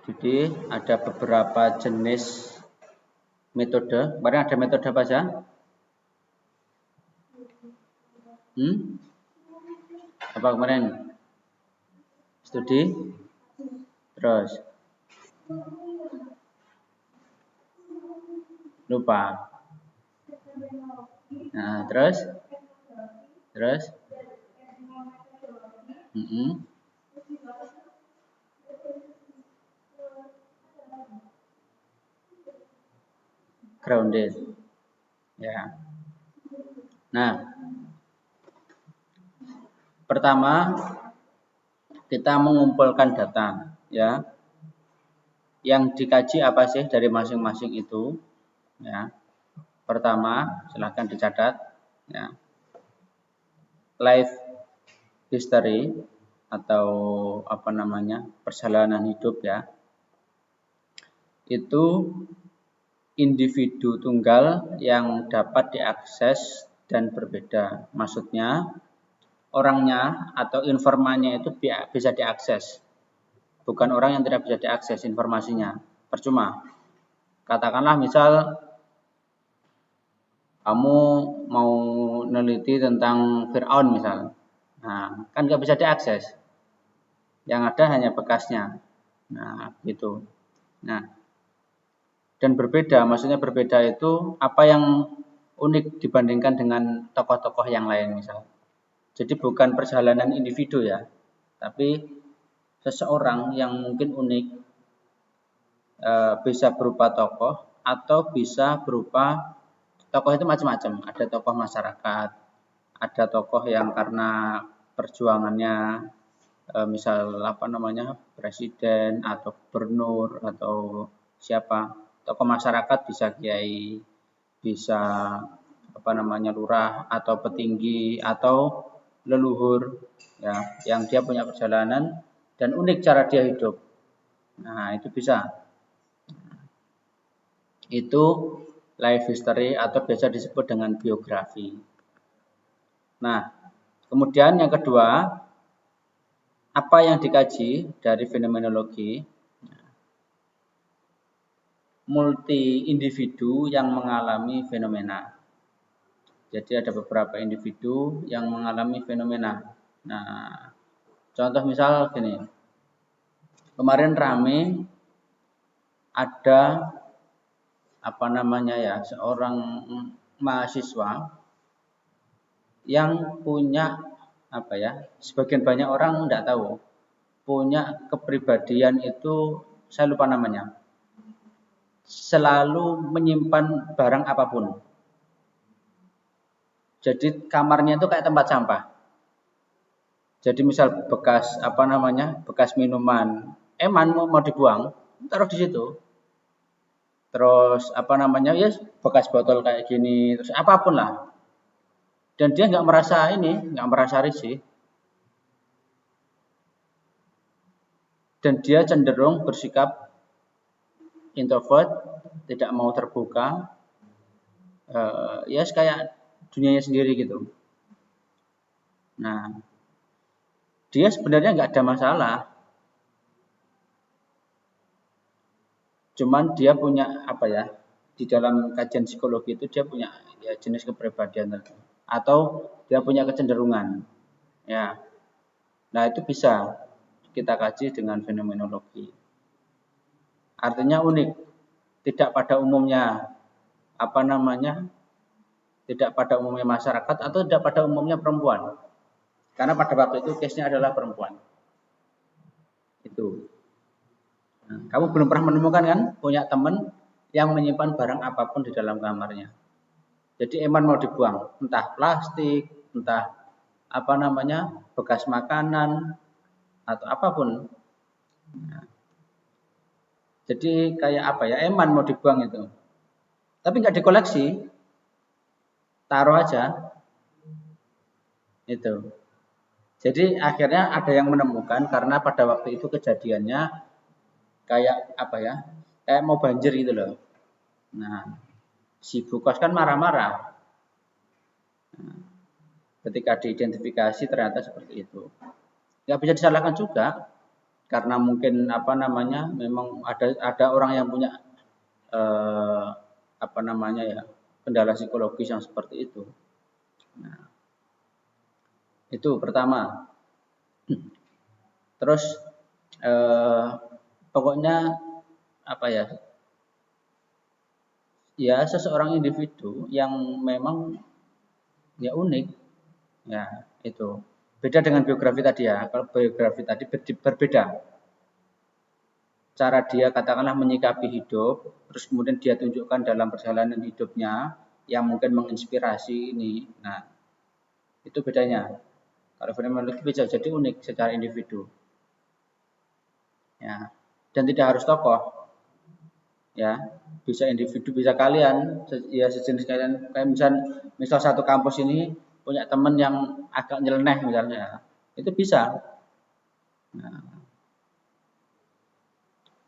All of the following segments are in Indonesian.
Jadi ada beberapa jenis metode. Kemarin ada metode apa saja? Apa kemarin? Studi? Terus? Lupa. Nah, terus? Terus? Grounded. Ya. Nah, pertama kita mengumpulkan data, ya. Yang dikaji apa sih dari masing-masing itu? Ya. Pertama, silahkan dicatat, ya. Life history atau apa namanya? Perjalanan hidup, ya. Itu individu tunggal yang dapat diakses dan berbeda. Maksudnya orangnya atau informannya itu bisa diakses. Bukan orang yang tidak bisa diakses informasinya. Percuma. Katakanlah misal kamu mau neliti tentang Fir'aun misal. Nah, kan nggak bisa diakses. Yang ada hanya bekasnya. Nah, gitu. Nah, dan berbeda, maksudnya berbeda itu apa yang unik dibandingkan dengan tokoh-tokoh yang lain misal. Jadi bukan perjalanan individu ya, tapi seseorang yang mungkin unik, bisa berupa tokoh atau bisa berupa tokoh itu macam-macam. Ada tokoh masyarakat, ada tokoh yang karena perjuangannya, misal apa namanya presiden atau gubernur atau siapa. Tokoh masyarakat bisa kiai, bisa apa namanya lurah atau petinggi atau leluhur, ya, yang dia punya perjalanan dan unik cara dia hidup. Nah, itu bisa. Itu life history atau biasa disebut dengan biografi. Nah, kemudian yang kedua, apa yang dikaji dari fenomenologi? Multi individu yang mengalami fenomena. Jadi ada beberapa individu yang mengalami fenomena. Nah, contoh misal gini. Kemarin rame ada apa namanya ya, seorang mahasiswa yang punya apa ya, sebagian banyak orang tidak tahu, punya kepribadian itu, saya lupa namanya, selalu menyimpan barang apapun. Jadi kamarnya itu kayak tempat sampah. Jadi misal bekas apa namanya, bekas minuman, mau dibuang, taruh di situ. Terus apa namanya, ya bekas botol kayak gini, terus apapun lah. Dan dia nggak merasa risih. Dan dia cenderung bersikap introvert, tidak mau terbuka, ya kayak dunianya sendiri gitu. Nah, dia sebenarnya nggak ada masalah. Cuman dia punya apa ya, di dalam kajian psikologi itu dia punya ya jenis kepribadian tertentu. Atau dia punya kecenderungan. Ya. Nah, itu bisa kita kaji dengan fenomenologi. Artinya unik. Tidak pada umumnya apa namanya? Tidak pada umumnya masyarakat atau tidak pada umumnya perempuan. Karena pada waktu itu case-nya adalah perempuan. Itu. Nah, kamu belum pernah menemukan kan punya teman yang menyimpan barang apapun di dalam kamarnya. Jadi eman mau dibuang, entah plastik, entah apa namanya, bekas makanan atau apapun. Nah, jadi kayak apa ya, eman mau dibuang itu. Tapi nggak dikoleksi, taruh aja. Itu. Jadi akhirnya ada yang menemukan karena pada waktu itu kejadiannya kayak apa ya, kayak mau banjir gitu loh. Nah, si Bukos kan marah-marah. Nah, ketika diidentifikasi ternyata seperti itu. Nggak bisa disalahkan juga, karena mungkin apa namanya memang ada orang yang punya apa namanya ya kendala psikologis yang seperti itu. Nah, itu pertama. Terus pokoknya apa ya? Ya seseorang individu yang memang ya unik, ya itu beda dengan biografi tadi ya. Kalau biografi tadi berbeda cara dia katakanlah menyikapi hidup, terus kemudian dia tunjukkan dalam perjalanan hidupnya yang mungkin menginspirasi ini. Nah, itu bedanya. Kalau fenomenologi bisa jadi unik secara individu, ya, dan tidak harus tokoh, ya, bisa individu, bisa kalian, ya sejenis kalian, kayak misal satu kampus ini punya teman yang agak nyeleneh misalnya, itu bisa. Nah,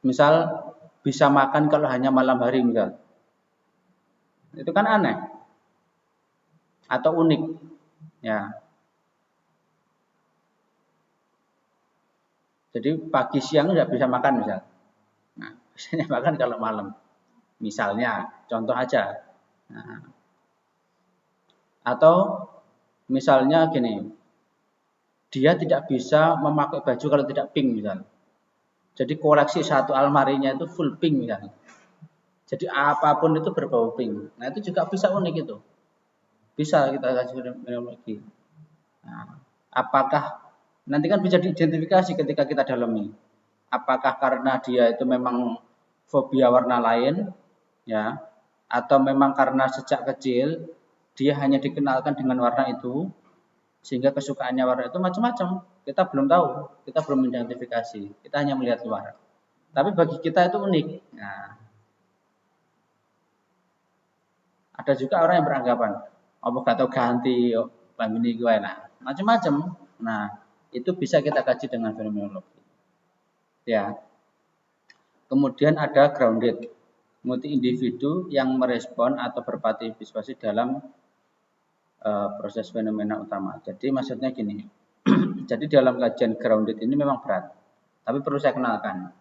misal bisa makan kalau hanya malam hari misal, itu kan aneh atau unik, ya. Jadi pagi siang tidak bisa makan misal. Nah, biasanya makan kalau malam. Misalnya, contoh aja. Nah, atau misalnya gini, dia tidak bisa memakai baju kalau tidak pink misal. Jadi koleksi satu almarinya itu full pink misal. Jadi apapun itu berbau pink. Nah, itu juga bisa unik itu. Bisa kita kasih fenomenologi. Nah, apakah nanti kan bisa diidentifikasi ketika kita dalami. Apakah karena dia itu memang fobia warna lain, ya, atau memang karena sejak kecil dia hanya dikenalkan dengan warna itu, sehingga kesukaannya warna itu macam-macam. Kita belum tahu, kita belum mengidentifikasi, kita hanya melihat luar. Tapi bagi kita itu unik. Nah, ada juga orang yang beranggapan, apa gak tahu ganti, ini gue, nah, macam-macam. Nah, itu bisa kita kaji dengan fenomenologi. Ya. Kemudian ada grounded, multi individu yang merespon atau berpartisipasi dalam proses fenomena utama. Jadi maksudnya gini, jadi dalam kajian grounded ini memang berat, tapi perlu saya kenalkan.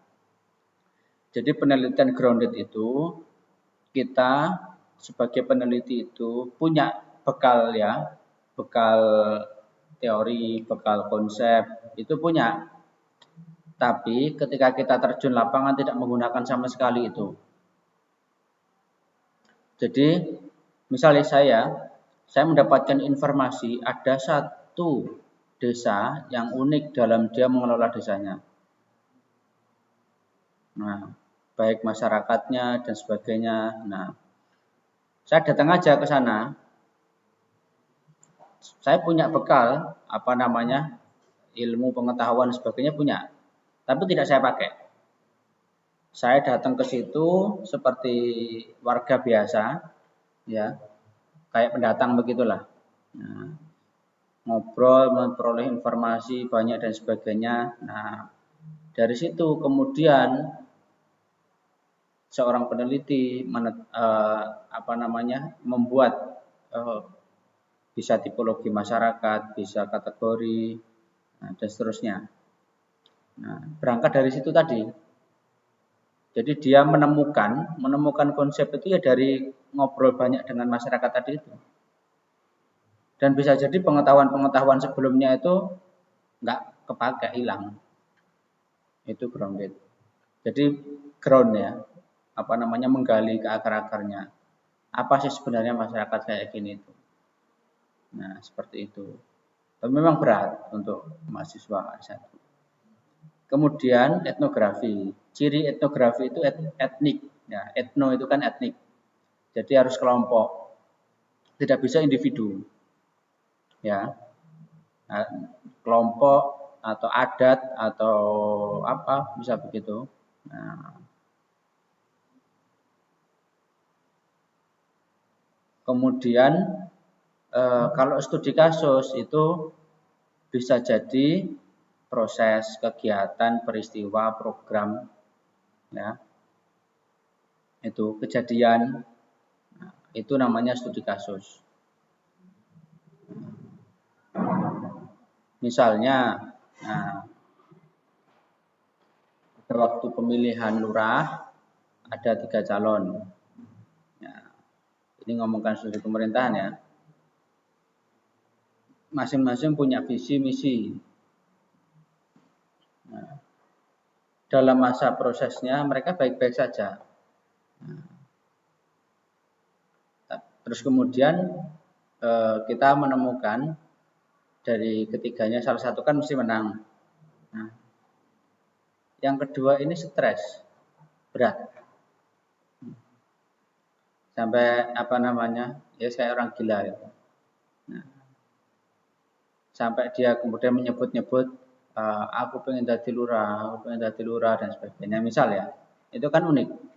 Jadi penelitian grounded itu kita sebagai peneliti itu punya bekal ya, bekal teori, bekal konsep itu punya. Tapi ketika kita terjun lapangan tidak menggunakan sama sekali itu. Jadi misalnya saya mendapatkan informasi ada satu desa yang unik dalam dia mengelola desanya. Nah, baik masyarakatnya dan sebagainya. Nah, saya datang aja ke sana. Saya punya bekal, apa namanya, ilmu pengetahuan sebagainya punya, tapi tidak saya pakai. Saya datang ke situ seperti warga biasa, ya, kayak pendatang begitulah. Nah, ngobrol, memperoleh informasi banyak dan sebagainya. Nah, dari situ kemudian seorang peneliti membuat bisa tipologi masyarakat, bisa kategori, dan seterusnya. Nah, berangkat dari situ tadi. Jadi dia menemukan konsep itu ya dari ngobrol banyak dengan masyarakat tadi itu. Dan bisa jadi pengetahuan-pengetahuan sebelumnya itu nggak kepakai, hilang. Itu grounded. Jadi ground ya, menggali ke akar-akarnya. Apa sih sebenarnya masyarakat kayak gini itu? Nah, seperti itu. Tapi memang berat untuk mahasiswa S1. Kemudian etnografi. Ciri etnografi itu etnik. Ya, etno itu kan etnik. Jadi harus kelompok. Tidak bisa individu. Ya. Nah, kelompok atau adat atau apa bisa begitu. Nah, kemudian kalau studi kasus itu bisa jadi proses, kegiatan, peristiwa, program, ya, itu kejadian, nah, itu namanya studi kasus. Misalnya, nah, pada waktu pemilihan lurah ada 3 calon. Ya, ini ngomongkan studi pemerintahan ya. Masing-masing punya visi misi. Nah, dalam masa prosesnya mereka baik-baik saja. Terus kemudian kita menemukan dari ketiganya salah satu kan mesti menang. Nah, yang kedua ini stres, berat. Sampai apa namanya? Ya kayak orang gila ya. Nah, sampai dia kemudian menyebut-nyebut aku pengen jadi lurah, aku pengen jadi lurah dan sebagainya. Misal ya, itu kan unik.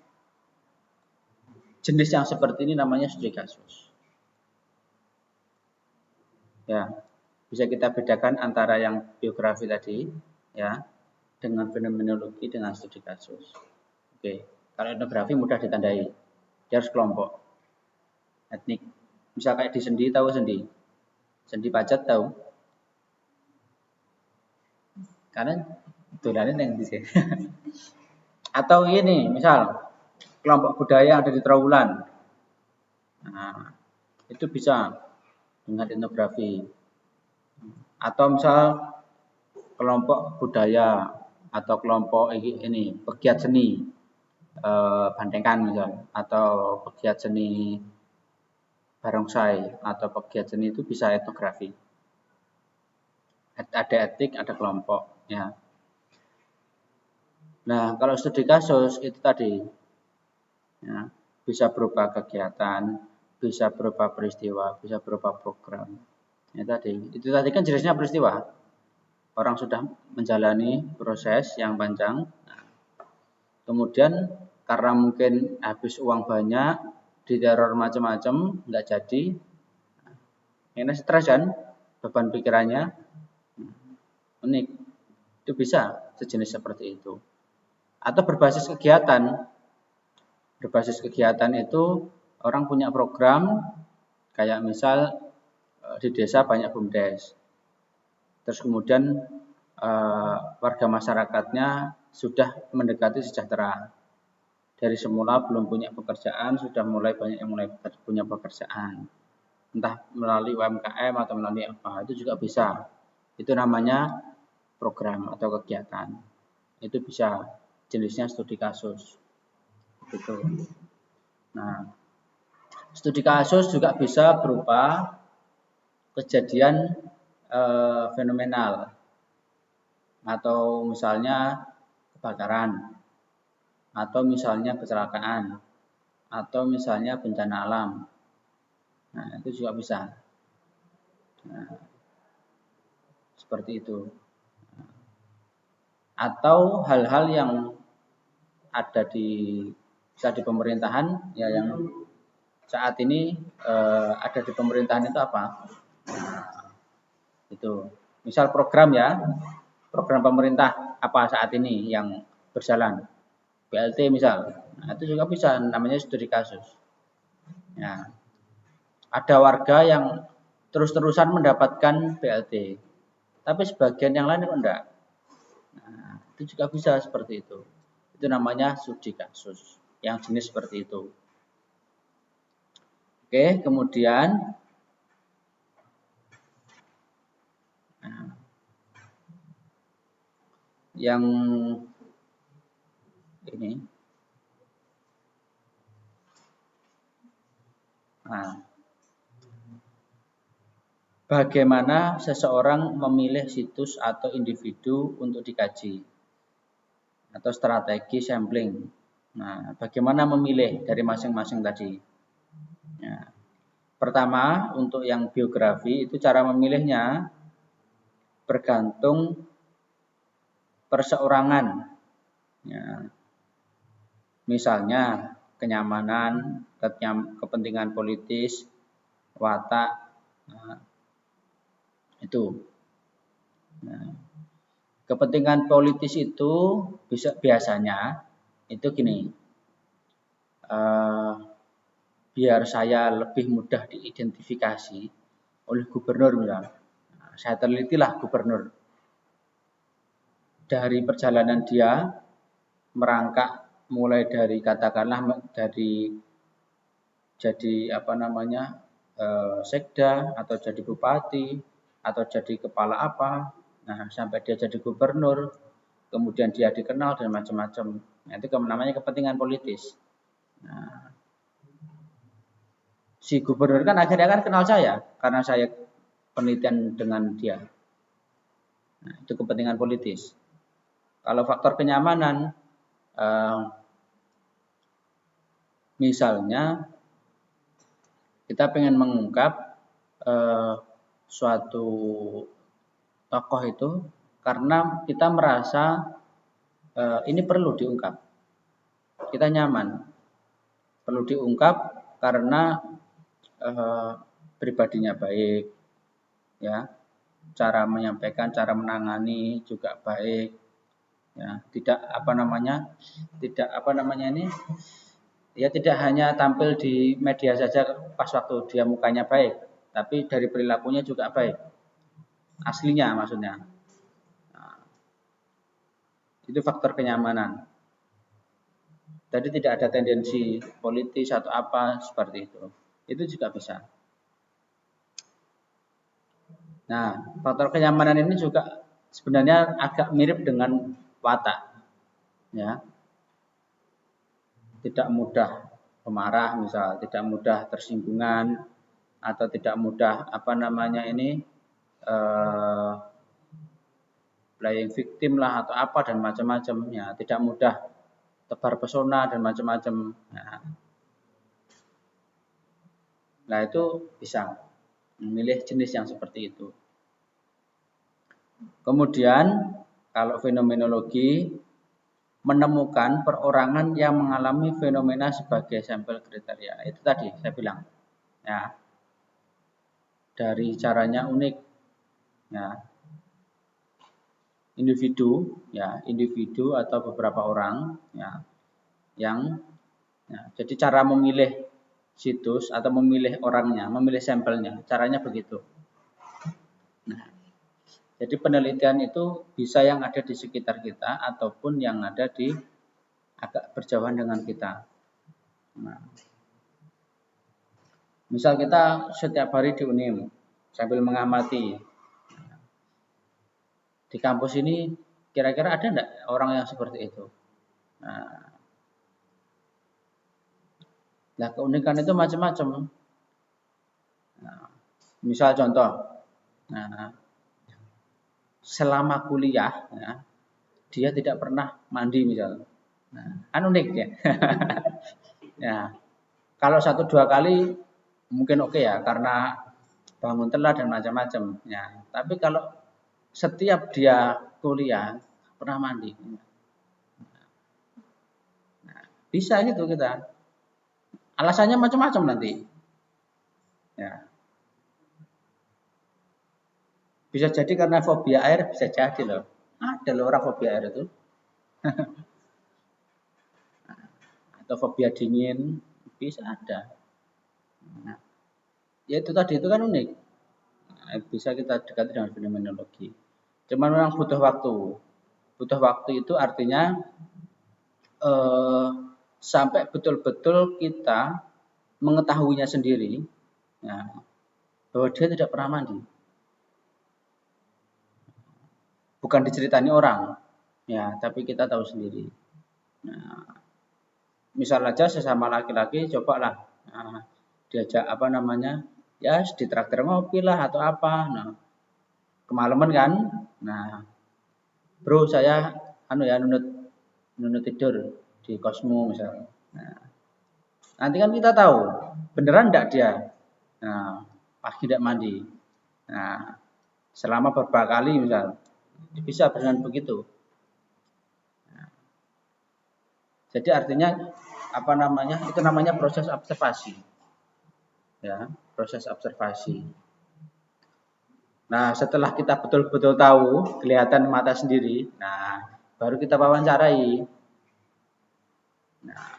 Jenis yang seperti ini namanya studi kasus. Ya, bisa kita bedakan antara yang biografi tadi, ya, dengan fenomenologi dengan studi kasus. Oke, kalau etnografi mudah ditandai, dia harus kelompok, etnik. Misal kayak di sendi, tahu sendi? Sendi pacet tahu? Karena dolanin yang di sini. Atau ini, misal kelompok budaya yang ada di Trawulan. Nah, itu bisa dengan etnografi. Atau misal kelompok budaya atau kelompok ini pegiat seni Bandengan misal, atau pegiat seni barongsai atau pegiat seni itu bisa etnografi. Ada etik, ada kelompok ya. Nah, kalau studi kasus itu tadi ya, bisa berupa kegiatan, bisa berupa peristiwa, bisa berupa program. Ya, itu tadi kan jenisnya peristiwa. Orang sudah menjalani proses yang panjang. Nah, kemudian karena mungkin habis uang banyak, diteror macam-macam, nggak jadi. Ini stres kan, beban pikirannya unik. Itu bisa sejenis seperti itu. Atau berbasis kegiatan. Berbasis kegiatan itu orang punya program, kayak misal di desa banyak BUMDes. Terus kemudian warga masyarakatnya sudah mendekati sejahtera. Dari semula belum punya pekerjaan, sudah mulai banyak yang mulai punya pekerjaan. Entah melalui UMKM atau melalui apa, itu juga bisa. Itu namanya program atau kegiatan. Itu bisa, jenisnya studi kasus. Gitu. Nah, studi kasus juga bisa berupa kejadian fenomenal atau misalnya kebakaran atau misalnya kecelakaan atau misalnya bencana alam. Nah, itu juga bisa. Nah, seperti itu. Atau hal-hal yang ada di pemerintahan ya, yang saat ini ada di pemerintahan itu apa? Itu. Misal program ya, program pemerintah apa saat ini yang berjalan. BLT misal. Nah, itu juga bisa namanya studi kasus. Ya. Ada warga yang terus-terusan mendapatkan BLT. Tapi sebagian yang lain enggak. Nah, itu juga bisa seperti itu. Itu namanya studi kasus. Yang jenis seperti itu. Oke, kemudian yang ini. Nah, bagaimana seseorang memilih situs atau individu untuk dikaji atau strategi sampling. Nah, bagaimana memilih dari masing-masing tadi? Ya. Pertama, untuk yang biografi itu cara memilihnya bergantung perseorangan. Ya. Misalnya kenyamanan, kepentingan politis, watak, nah, itu. Nah, kepentingan politis itu biasanya itu gini, biar saya lebih mudah diidentifikasi oleh gubernur misalnya. Nah, saya telitilah gubernur. Dari perjalanan dia merangkak mulai dari katakanlah dari jadi sekda atau jadi bupati atau jadi kepala apa, nah sampai dia jadi gubernur, kemudian dia dikenal dan macam-macam. Nah, itu namanya kepentingan politis. Nah, si gubernur kan akhirnya kan kenal saya karena saya penelitian dengan dia. Nah, itu kepentingan politis. Kalau faktor kenyamanan, misalnya kita pengen mengungkap suatu tokoh itu karena kita merasa ini perlu diungkap. Kita nyaman. Perlu diungkap karena pribadinya baik, ya. Cara menyampaikan, cara menangani juga baik. Ya, tidak ya tidak hanya tampil di media saja pas waktu dia mukanya baik, tapi dari perilakunya juga baik. Aslinya maksudnya. Nah, itu faktor kenyamanan. Jadi tidak ada tendensi politis atau apa seperti itu. Itu juga bisa. Nah, faktor kenyamanan ini juga sebenarnya agak mirip dengan watak. Ya. Tidak mudah pemarah misal, tidak mudah tersinggungan atau tidak mudah playing victim lah atau apa dan macam-macam, ya, tidak mudah tebar pesona dan macam-macam. Nah, itu bisa memilih jenis yang seperti itu. Kemudian kalau fenomenologi menemukan perorangan yang mengalami fenomena sebagai sampel kriteria. Itu tadi saya bilang. Ya. Dari caranya unik. Ya. Individu atau beberapa orang ya yang jadi cara memilih situs atau memilih orangnya, memilih sampelnya, caranya begitu. Nah, jadi penelitian itu bisa yang ada di sekitar kita ataupun yang ada di agak berjauhan dengan kita. Nah, misal kita setiap hari di UNIM sambil mengamati di kampus ini kira-kira ada enggak orang yang seperti itu. Nah, keunikan itu macam-macam. Nah, misal contoh, selama kuliah, dia tidak pernah mandi misal. Kan unik ya. Ya, kalau 1-2 kali mungkin oke ya, karena bangun telat dan macam-macam. Ya, tapi kalau setiap dia kuliah pernah mandi, bisa gitu kita. Alasannya macam-macam nanti. Ya. Bisa jadi karena fobia air, bisa jadi loh. Ada loh orang fobia air itu. Atau fobia dingin, bisa ada. Nah, ya itu tadi itu kan unik. Nah, bisa kita dekati dengan fenomenologi. Cuman memang butuh waktu. Butuh waktu itu artinya sampai betul-betul kita mengetahuinya sendiri, ya, bahwa dia tidak pernah mandi. Bukan diceritani orang, ya, tapi kita tahu sendiri. Nah, misal aja sesama laki-laki, cobalah diajak ya di traktir ngopi lah atau apa. Nah, kemalaman kan, nah, bro saya nunut tidur di kosmu misalnya. Nah, nanti kan kita tahu beneran enggak dia. Nah, pagi tidak mandi. Nah, selama beberapa kali misal bisa dengan begitu. Nah, jadi artinya itu namanya proses observasi. Ya, proses observasi. Nah, setelah kita betul-betul tahu, kelihatan mata sendiri, nah, baru kita wawancarai. Nah,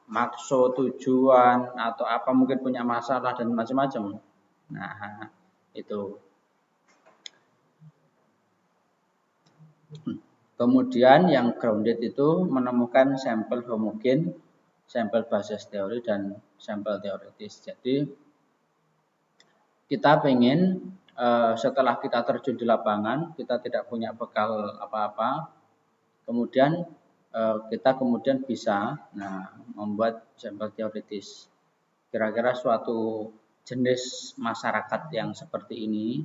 maksud, tujuan, atau apa mungkin punya masalah dan macam-macam. Nah, itu. Kemudian yang grounded itu menemukan sampel homogen, sampel basis teori, dan sampel teoritis. Jadi kita pengen setelah kita terjun di lapangan, kita tidak punya bekal apa-apa, kemudian kita kemudian bisa membuat sampel teoritis. Kira-kira suatu jenis masyarakat yang seperti ini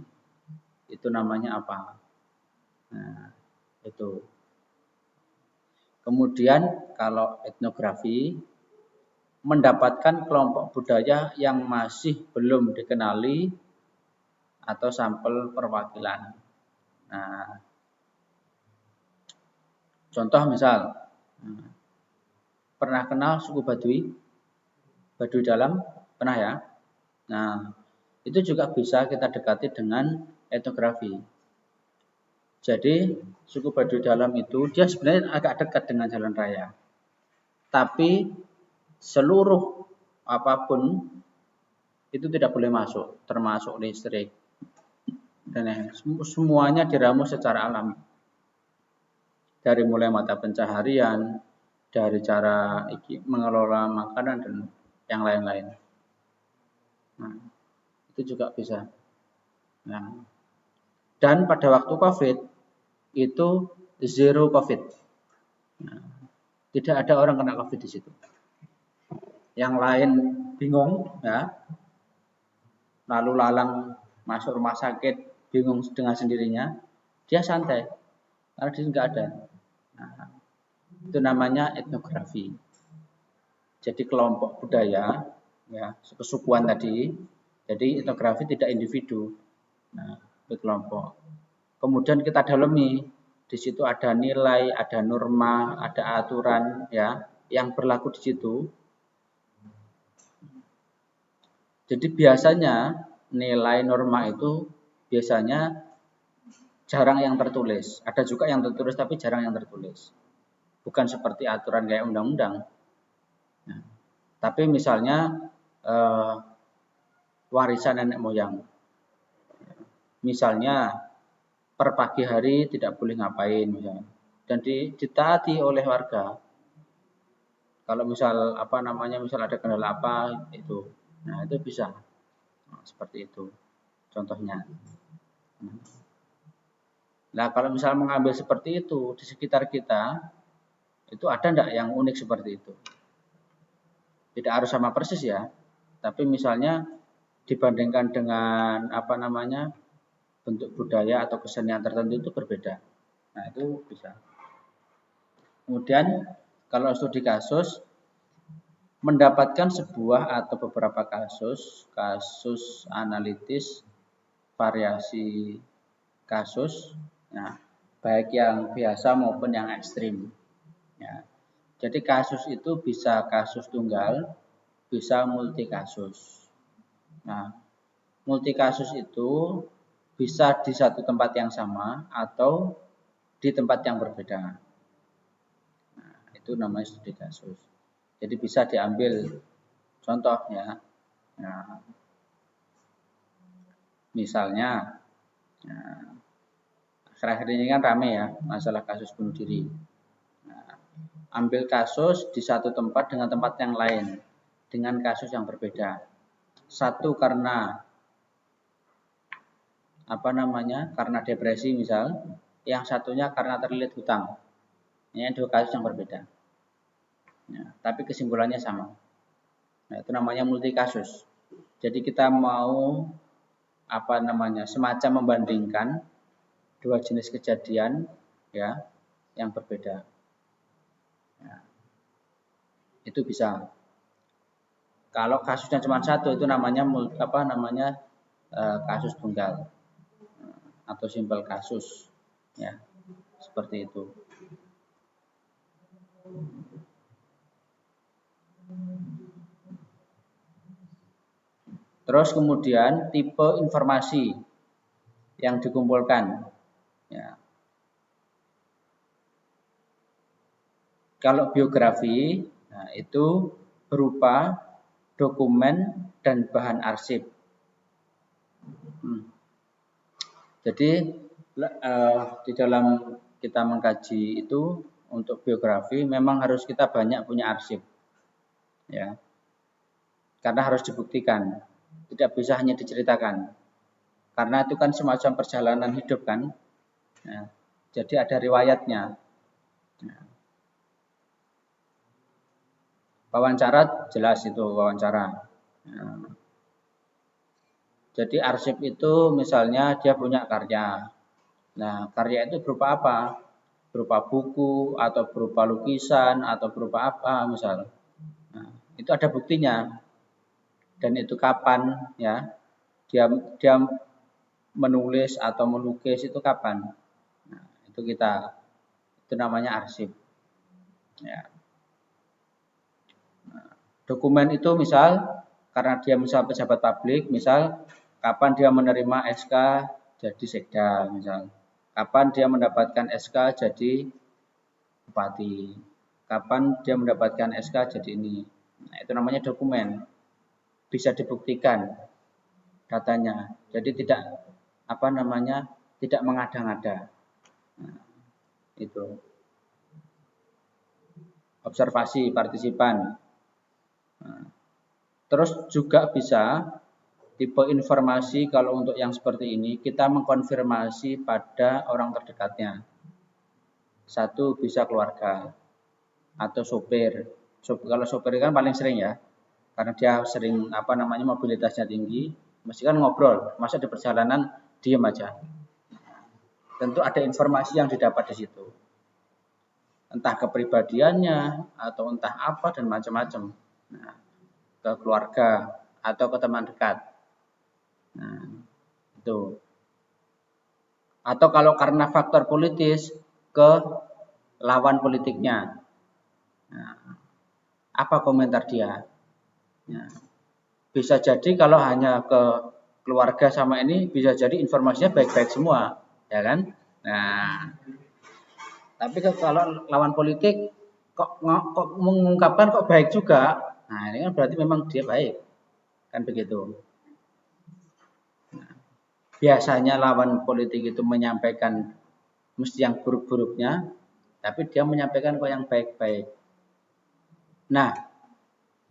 itu namanya apa? Nah, itu. Kemudian kalau etnografi mendapatkan kelompok budaya yang masih belum dikenali atau sampel perwakilan. Nah, contoh misal, pernah kenal suku Baduy? Baduy dalam? Pernah ya? Nah, itu juga bisa kita dekati dengan etnografi. Jadi, suku Baduy dalam itu dia sebenarnya agak dekat dengan jalan raya. Tapi seluruh apapun itu tidak boleh masuk, termasuk listrik. Dan semuanya diramu secara alami. Dari mulai mata pencaharian, dari cara mengelola makanan dan yang lain-lain. Nah, itu juga bisa. Nah, dan pada waktu COVID itu zero COVID. Nah, tidak ada orang kena COVID di situ. Yang lain bingung, ya, lalu lalang masuk rumah sakit bingung dengan sendirinya, dia santai karena di sini nggak ada. Nah, itu namanya etnografi. Jadi kelompok budaya, ya, kesukuan tadi. Jadi etnografi tidak individu, nah, itu kelompok. Kemudian kita dalami, di situ ada nilai, ada norma, ada aturan, ya, yang berlaku di situ. Jadi biasanya nilai norma itu biasanya jarang yang tertulis. Ada juga yang tertulis tapi jarang yang tertulis. Bukan seperti aturan kayak undang-undang. Nah, tapi misalnya warisan nenek moyang. Misalnya per pagi hari tidak boleh ngapain misalnya. Dan ditaati oleh warga. Kalau misal misal ada kendala apa itu. Nah, itu bisa. Nah, seperti itu contohnya. Nah, kalau misal mengambil seperti itu di sekitar kita, itu ada enggak yang unik seperti itu? Tidak harus sama persis ya. Tapi misalnya dibandingkan dengan bentuk budaya atau kesenian tertentu itu berbeda. Nah, itu bisa. Kemudian kalau studi kasus mendapatkan sebuah atau beberapa kasus analitis variasi kasus, nah, baik yang biasa maupun yang ekstrim. Ya. Jadi kasus itu bisa kasus tunggal, bisa multi kasus. Nah, multi kasus itu bisa di satu tempat yang sama atau di tempat yang berbeda. Nah, itu namanya studi kasus. Jadi bisa diambil contohnya. Nah, misalnya, akhir-akhir ini kan rame ya masalah kasus bunuh diri. Nah, ambil kasus di satu tempat dengan tempat yang lain dengan kasus yang berbeda. Satu karena karena depresi misal, yang satunya karena terlilit hutang. Ini dua kasus yang berbeda. Ya, tapi kesimpulannya sama. Nah, itu namanya multi kasus. Jadi kita mau semacam membandingkan dua jenis kejadian ya yang berbeda. Ya, itu bisa. Kalau kasusnya cuma satu itu namanya kasus tunggal atau simpel kasus ya seperti itu. Terus kemudian tipe informasi yang dikumpulkan. Ya. Kalau biografi, nah itu berupa dokumen dan bahan arsip. Jadi di dalam kita mengkaji itu untuk biografi memang harus kita banyak punya arsip, ya, karena harus dibuktikan, tidak bisa hanya diceritakan, karena itu kan semacam perjalanan hidup kan, ya, jadi ada riwayatnya. Ya. Wawancara jelas itu wawancara. Ya. Jadi arsip itu misalnya dia punya karya. Nah, karya itu berupa apa? Berupa buku atau berupa lukisan atau berupa apa misal. Nah, itu ada buktinya. Dan itu kapan ya? Dia menulis atau melukis itu kapan? Nah, itu namanya arsip. Ya. Nah, dokumen itu misal karena dia misal pejabat publik, misal kapan dia menerima SK jadi sekda misal. Kapan dia mendapatkan SK jadi bupati. Kapan dia mendapatkan SK jadi ini. Nah, itu namanya dokumen. Bisa dibuktikan datanya. Jadi tidak tidak mengada-ngada. Nah, itu. Observasi partisipan. Nah, terus juga bisa tipe informasi kalau untuk yang seperti ini kita mengkonfirmasi pada orang terdekatnya. Satu bisa keluarga atau sopir. Kalau sopir kan paling sering ya, karena dia sering mobilitasnya tinggi, mesti kan ngobrol, masa di perjalanan diem aja. Tentu ada informasi yang didapat di situ, entah kepribadiannya atau entah apa dan macam-macam. Nah, ke keluarga atau ke teman dekat. Nah, itu. Atau kalau karena faktor politis ke lawan politiknya. Nah, apa komentar dia? Nah, bisa jadi kalau hanya ke keluarga sama ini bisa jadi informasinya baik-baik semua, ya kan? Nah, tapi kalau lawan politik kok mengungkapkan kok baik juga. Nah, ini kan berarti memang dia baik. Kan begitu. Nah, biasanya lawan politik itu menyampaikan mesti yang buruk-buruknya, tapi dia menyampaikan kok yang baik-baik. Nah,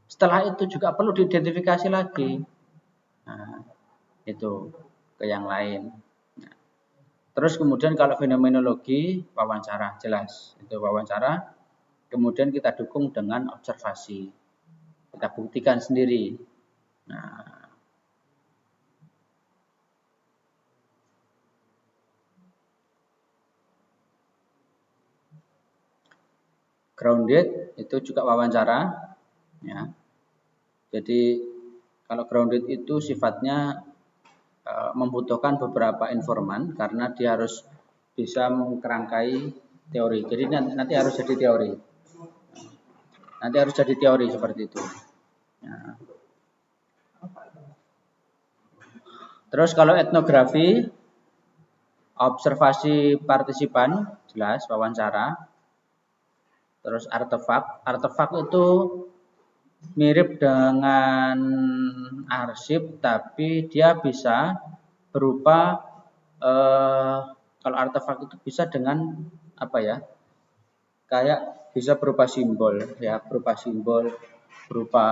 setelah itu juga perlu diidentifikasi lagi. Nah, itu ke yang lain. Nah, terus kemudian kalau fenomenologi, wawancara, jelas. Itu wawancara, kemudian kita dukung dengan observasi. Kita buktikan sendiri. Nah, grounded itu juga wawancara, ya. Jadi kalau grounded itu sifatnya membutuhkan beberapa informan karena dia harus bisa mengkerangkai teori. Jadi nanti harus jadi teori. Nanti harus jadi teori seperti itu. Ya. Terus kalau etnografi, observasi partisipan, jelas wawancara. Terus artefak itu mirip dengan arsip, tapi dia bisa berupa kalau artefak itu bisa dengan apa ya? Kayak bisa berupa simbol, ya, berupa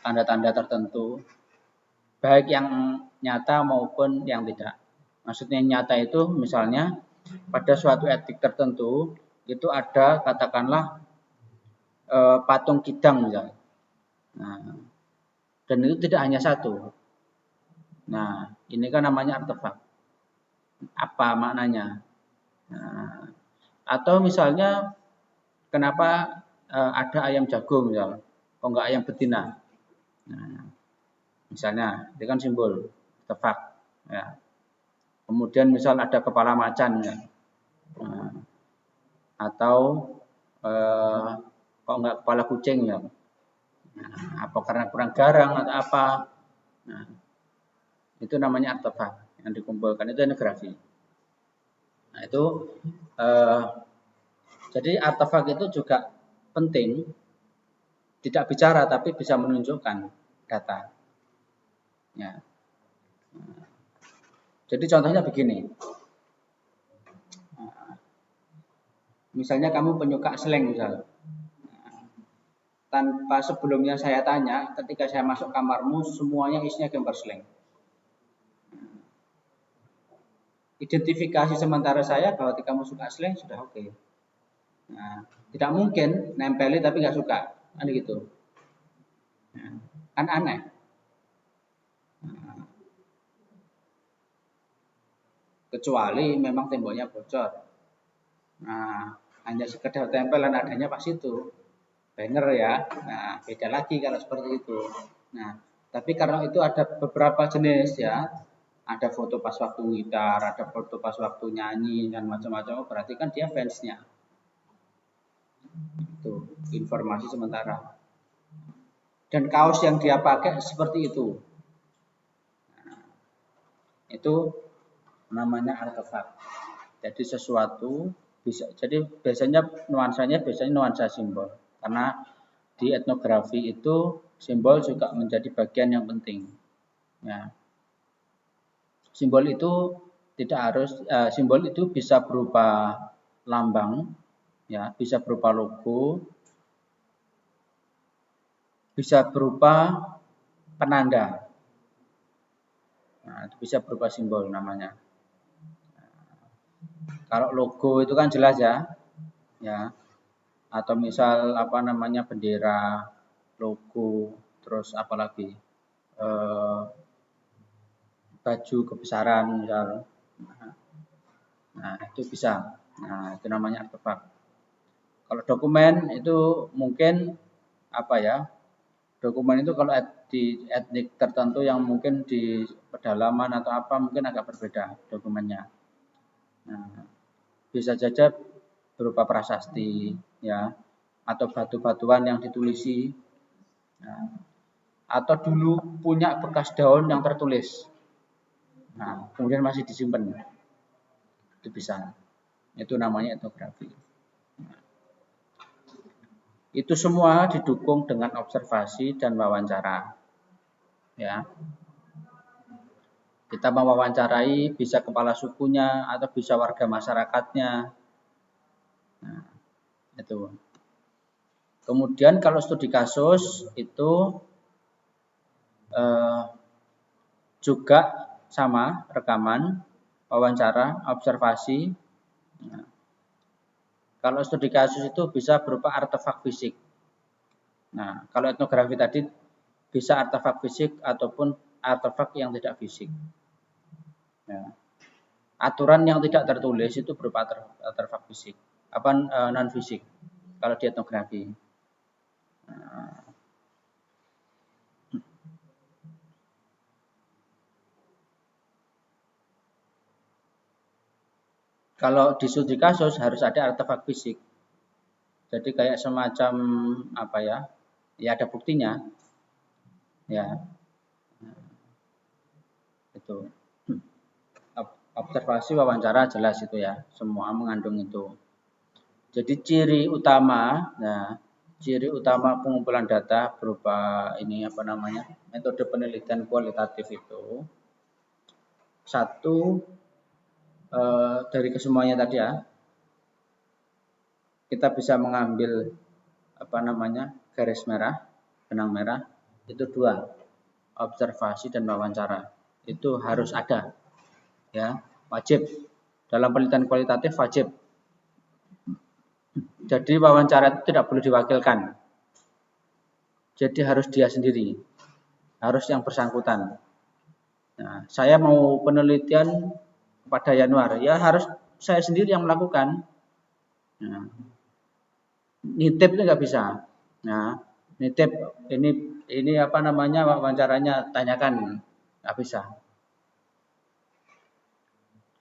tanda-tanda tertentu, baik yang nyata maupun yang tidak. Maksudnya nyata itu misalnya pada suatu etik tertentu itu ada katakanlah patung kidang misalnya. Nah, dan itu tidak hanya satu. Nah, ini kan namanya artefak. Apa maknanya? Nah, atau misalnya kenapa ada ayam jago misalnya, kok enggak ayam betina? Nah, misalnya itu kan simbol artefak. Ya. Kemudian misal ada kepala macan, ya. Nah, atau kok enggak kepala kucing ya? Nah, apa karena kurang garang atau apa? Nah, itu namanya artefak yang dikumpulkan itu etnografi. Nah, itu jadi artefak itu juga penting, tidak bicara tapi bisa menunjukkan data. Ya. Jadi contohnya begini. Misalnya kamu penyuka slang misal. Tanpa sebelumnya saya tanya, ketika saya masuk kamarmu semuanya isinya gambar slang. Identifikasi sementara saya bahwa kamu suka slang sudah oke. Nah, tidak mungkin nempeli tapi nggak suka, kan gitu. Nah, kan aneh. Nah, kecuali memang temboknya bocor. Nah, hanya sekedar tempelan adanya pas itu. Banner ya. Nah, beda lagi kalau seperti itu. Nah, tapi karena itu ada beberapa jenis ya. Ada foto pas waktu gitar, ada foto pas waktu nyanyi dan macam-macam. Berarti kan dia fansnya. Itu informasi sementara. Dan kaos yang dia pakai seperti itu. Nah, itu namanya artefak. Jadi sesuatu bisa. Jadi biasanya nuansa simbol. Karena di etnografi itu simbol juga menjadi bagian yang penting. Ya. Simbol itu tidak harus simbol itu bisa berupa lambang, ya, bisa berupa logo, bisa berupa penanda. Nah, itu bisa berupa simbol namanya. Kalau logo itu kan jelas ya, ya. Atau misal apa namanya bendera, logo, terus apalagi baju kebesaran misal. Nah, itu bisa. Nah, itu namanya artefak. Kalau dokumen itu mungkin apa ya? Dokumen itu kalau di etnik tertentu yang mungkin di pedalaman atau apa mungkin agak berbeda dokumennya. Nah, bisa saja berupa prasasti ya atau batu-batuan yang ditulisi. Nah, atau dulu punya bekas daun yang tertulis. Nah, kemudian masih disimpan. Itu bisa. Itu namanya etnografi. Itu semua didukung dengan observasi dan wawancara. Ya. Kita mewawancarai bisa kepala sukunya atau bisa warga masyarakatnya. Nah, itu. Kemudian kalau studi kasus itu juga sama rekaman, wawancara, observasi. Nah, kalau studi kasus itu bisa berupa artefak fisik. Nah, kalau etnografi tadi bisa artefak fisik ataupun artefak yang tidak fisik. Ya. Aturan yang tidak tertulis itu berupa artefak fisik, apa non fisik. Kalau di etnografi. Nah, kalau di studi kasus harus ada artefak fisik. Jadi kayak semacam apa ya? Ya ada buktinya. Ya. Itu. Observasi wawancara jelas itu ya. Semua mengandung itu. Jadi ciri utama, nah ciri utama pengumpulan data berupa ini apa namanya? Metode penelitian kualitatif itu satu dari kesemuanya tadi ya, kita bisa mengambil apa namanya garis merah, benang merah, itu dua, observasi dan wawancara. Itu harus ada, ya, wajib. Dalam penelitian kualitatif wajib. Jadi wawancara itu tidak boleh diwakilkan. Jadi harus dia sendiri, harus yang bersangkutan. Nah, saya mau penelitian pada Januari, ya harus saya sendiri yang melakukan. Nah, nitip itu nggak bisa. Nah, nitip ini apa namanya wawancaranya tanyakan nggak bisa.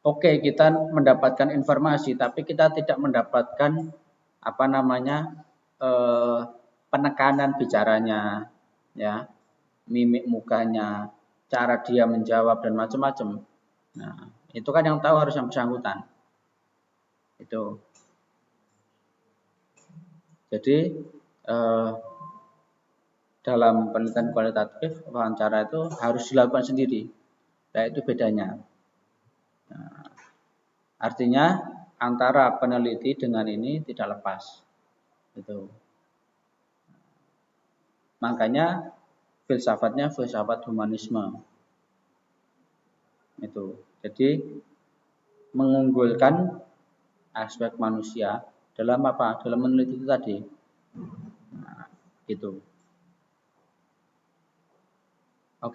Oke, kita mendapatkan informasi, tapi kita tidak mendapatkan apa namanya penekanan bicaranya, ya, mimik mukanya, cara dia menjawab dan macam-macam. Nah, itu kan yang tahu harus yang bersangkutan. Itu. Jadi dalam penelitian kualitatif wawancara itu harus dilakukan sendiri. Nah, itu bedanya. Nah, artinya antara peneliti dengan ini tidak lepas. Itu. Makanya filsafatnya filsafat humanisme. Itu. Jadi mengunggulkan aspek manusia dalam apa? Dalam meneliti itu tadi. Nah, gitu.